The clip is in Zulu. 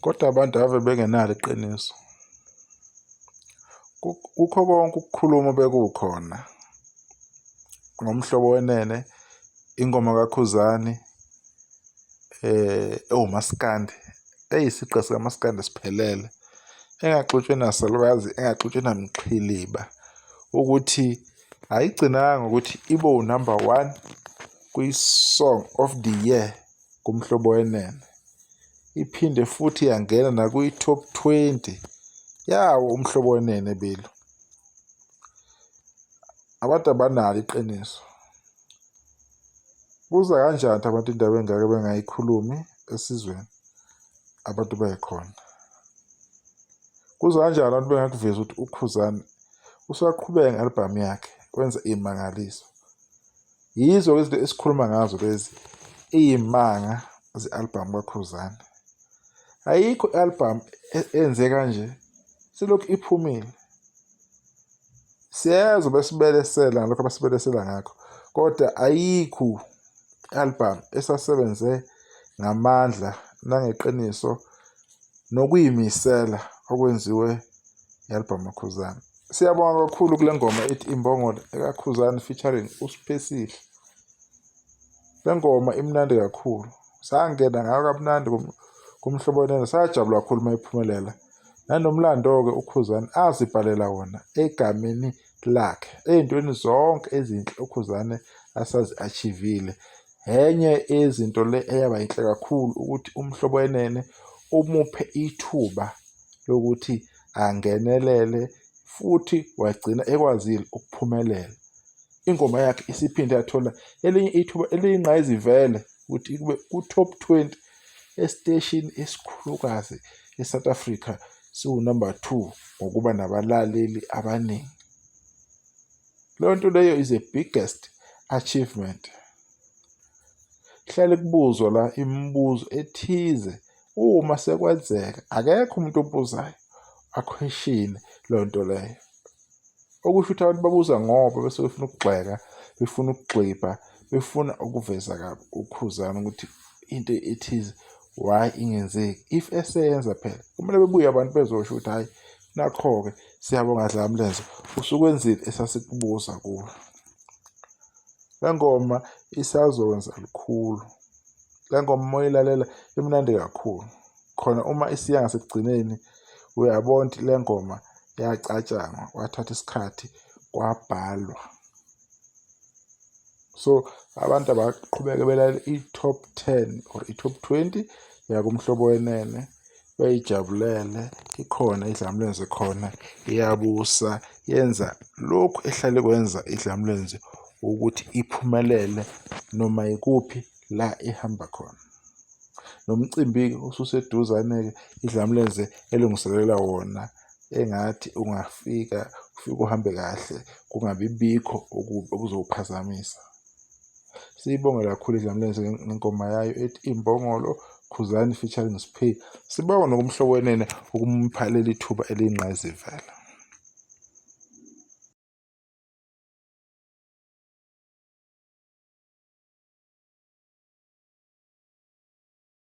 kodwa abantu ave bengenalo iqiniso. Kukho konke ukukhuluma bekukhona ngomhlobo wenene, ingoma kaKhuzani ewumaskandi, eyisigqi sikaMaskandi siphelele, engaxutshwe naSalwazi, engaxutshwe naMqhiliba, ukuthi ayigcinanga ukuthi ibe number 1 kwi-Song of the Year kumhlobo wenene. Iphinde futhi yangena nakwi-top 20 yawo umhlobo wenene belo. Abantu abanalo iqiniso. Kuza kanjani abantu indaba engaka bengayikhulumi esizweni abantu bekhona? Kuza kanjani abantu bengakuveza ukuthi uKhuzani usaqhubeka nge-album yakhe wenza imangaliso? Yizo izinto esikhuluma ngazo lezi iyimanga ze-album kaKhuzani. Ayikho i-album enze kanje selokhu iphumile. Siyezwa besibelesela ngalokho abasibelesela ngakho, kodwa ayikho i-album esasebenze ngamandla nangeqiniso nokuyimisela okwenziwe i-album kaKhuzani. Siyabonga kakhulu kule ngoma ethi Imbongolo ekaKhuzani featuring uSphesihle. Le ngoma imnandi kakhulu, sangena ngayo kamnandi kumhlobo wenene, sajabula kakhulu mayiphumelela. Nanomlando-ke uKhuzani azibhalela wona egameni lakhe, ey'ntweni zonke ezinhle uKhuzani asazi-achivile. Enye izinto le eyaba yinhle kakhulu ukuthi umhlobo wenene umuphe ithuba lokuthi angenelele futhi wagcina ekwazile ukuphumelela. Ingoma yakhe isiphinde yathola elinye ithuba eliyingqayizivele ukuthi kube ku-top 20 esiteshini esikhulukazi eSouth Africa, siwu-number 2 ngokuba nabalaleli abaningi. Leyo nto leyo is the biggest achievement. Hlale kubuzwa la imibuzo ethize, uma sekwenzeka akekho umuntu obuzayo akhweshini leyo nto leyo. Okusho ukuthi abantu babuza ngoba bese befuna ukugxeka, befuna ukugxibha, befuna ukuveza kabi uKhuzani ukuthi into ethize why ingenzeki. If eseyenza phela kumele bebuye abantu bezosho ukuthi hayi nakho-ke siyabonga Dlamlenze usukwenzile esasikubuza kuwe. Le ngoma isazokwenza lukhulu. Le ngoma uma uyilalela imnandi kakhulu. Khona uma isiya ngasekugcineni uyabona ukuthi le ngoma yacatshangwa, kwathatha isikhathi, kwabhalwa. So abantu abaqhubeke belalela i-top 10 or i-top 20 yakumhlobo wenene, beyijabulele. Ikhona iDlamlenze khona, iyabusa, yenza lokhu ehlale kwenza iDlamlenze ukuthi iphumelele noma ikuphi la ihamba khona. Nomcimbi ususeduzane-ke iDlamlenze elungiselela wona, engathi ungafika ufike uhambe kahle, kungabi bikho okuzowuphazamisa. Siyibonge kakhulu iDlamlenze ngengoma yayo ethi Imbongolo, Khuzani featuring Siphiwe. Sibonga nokumhlobo wenene ukumupha leli thuba eliyingqayizivele.